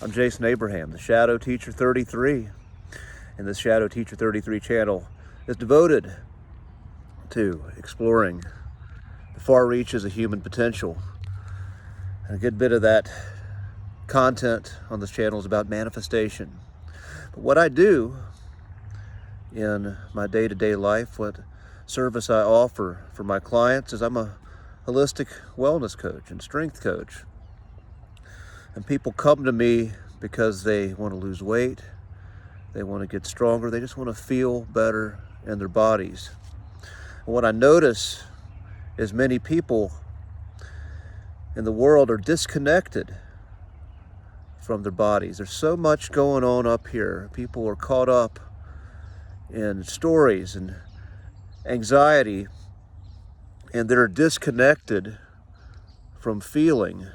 I'm Jason Abraham, the Shadow Teacher 33, and this Shadow Teacher 33 channel is devoted to exploring the far reaches of human potential. And a good bit of that content on this channel is about manifestation. But what I do in my day-to-day life, what service I offer for my clients, is I'm a holistic wellness coach and strength coach. And people come to me because they want to lose weight, they want to get stronger, they just want to feel better in their bodies. And what I notice is many people in the world are disconnected from their bodies. There's so much going on up here. People are caught up in stories and anxiety, and they're disconnected from feeling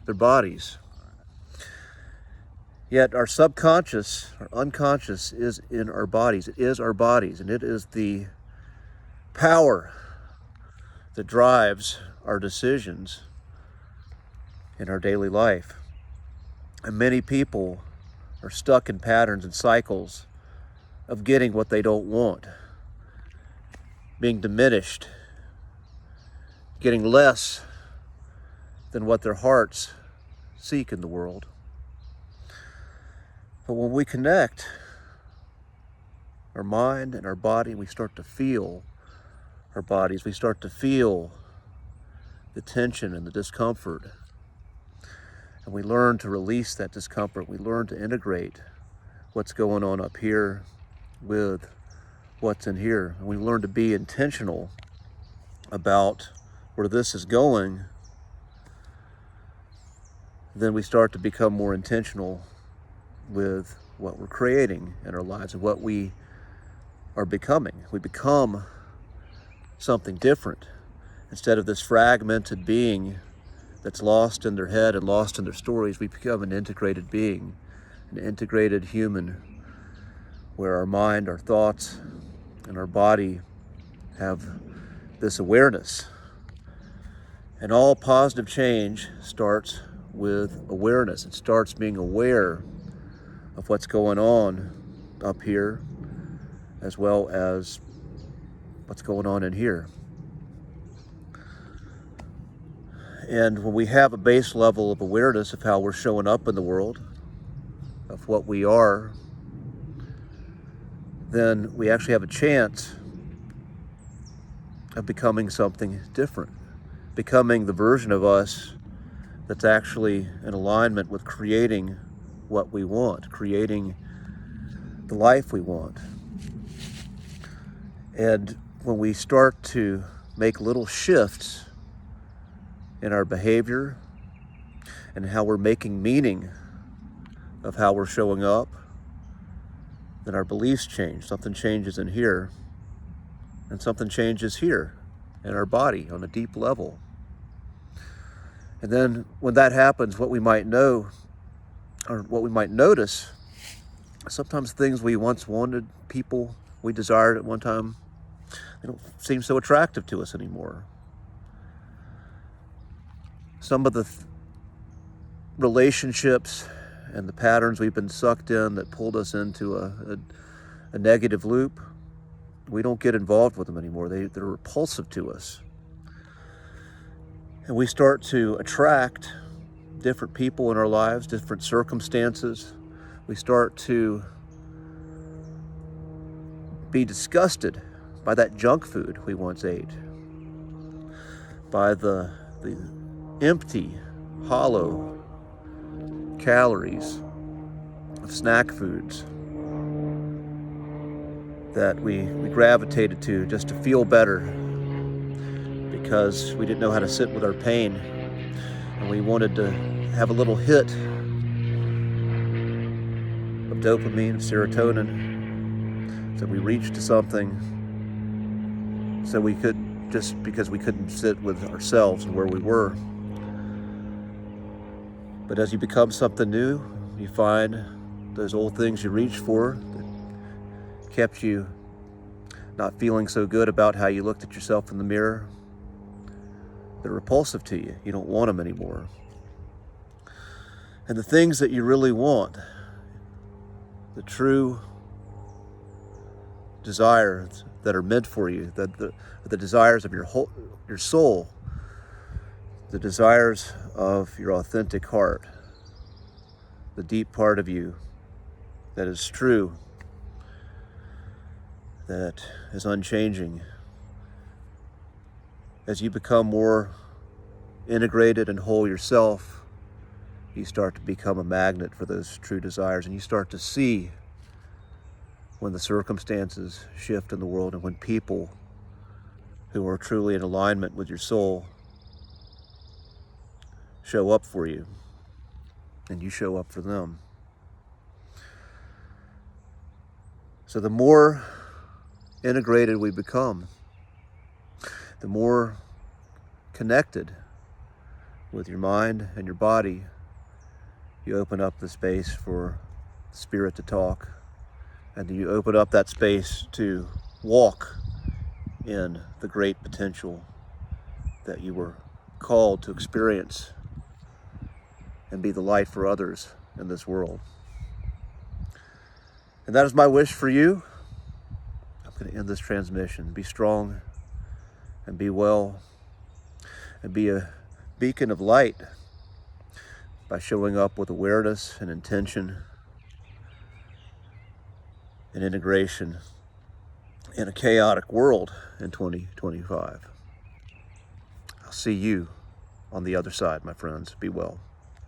their bodies. Yet our subconscious, our unconscious, is in our bodies. It is our bodies, and it is the power that drives our decisions in our daily life. And many people are stuck in patterns and cycles of getting what they don't want, being diminished, getting less than what their hearts seek in the world. But when we connect our mind and our body, we start to feel our bodies, we start to feel the tension and the discomfort. And we learn to release that discomfort. We learn to integrate what's going on up here with what's in here. And we learn to be intentional about where this is going. Then we start to become more intentional with what we're creating in our lives and what we are becoming. We become something different. Instead of this fragmented being that's lost in their head and lost in their stories, we become an integrated being, an integrated human, where our mind, our thoughts, and our body have this awareness. And all positive change starts with awareness. It starts being aware of what's going on up here, as well as what's going on in here. And when we have a base level of awareness of how we're showing up in the world, of what we are, then we actually have a chance of becoming something different, becoming the version of us that's actually in alignment with creating what we want, creating the life we want. And when we start to make little shifts in our behavior and how we're making meaning of how we're showing up, then our beliefs change. Something changes in here, and something changes here in our body on a deep level. And then when that happens, what we might know, or what we might notice, sometimes things we once wanted, people we desired at one time, they don't seem so attractive to us anymore. Some of the relationships and the patterns we've been sucked in that pulled us into a negative loop, we don't get involved with them anymore. They're repulsive to us. And we start to attract different people in our lives, different circumstances. We start to be disgusted by that junk food we once ate, by the empty, hollow calories of snack foods that we gravitated to just to feel better, because we didn't know how to sit with our pain, and we wanted to have a little hit of dopamine, serotonin, so we reached to something so we could, just because we couldn't sit with ourselves and where we were. But as you become something new, you find those old things you reached for that kept you not feeling so good about how you looked at yourself in the mirror, they're repulsive to you. You don't want them anymore. And the things that you really want, the true desires that are meant for you, the desires of your soul, the desires of your authentic heart, the deep part of you that is true, that is unchanging. As you become more integrated and whole yourself, you start to become a magnet for those true desires, and you start to see when the circumstances shift in the world and when people who are truly in alignment with your soul show up for you and you show up for them. So the more integrated we become, the more connected with your mind and your body, you open up the space for spirit to talk, and you open up that space to walk in the great potential that you were called to experience and be the light for others in this world. And that is my wish for you. I'm going to end this transmission. Be strong and be well and be a beacon of light by showing up with awareness and intention and integration in a chaotic world in 2025. I'll see you on the other side, my friends. Be well.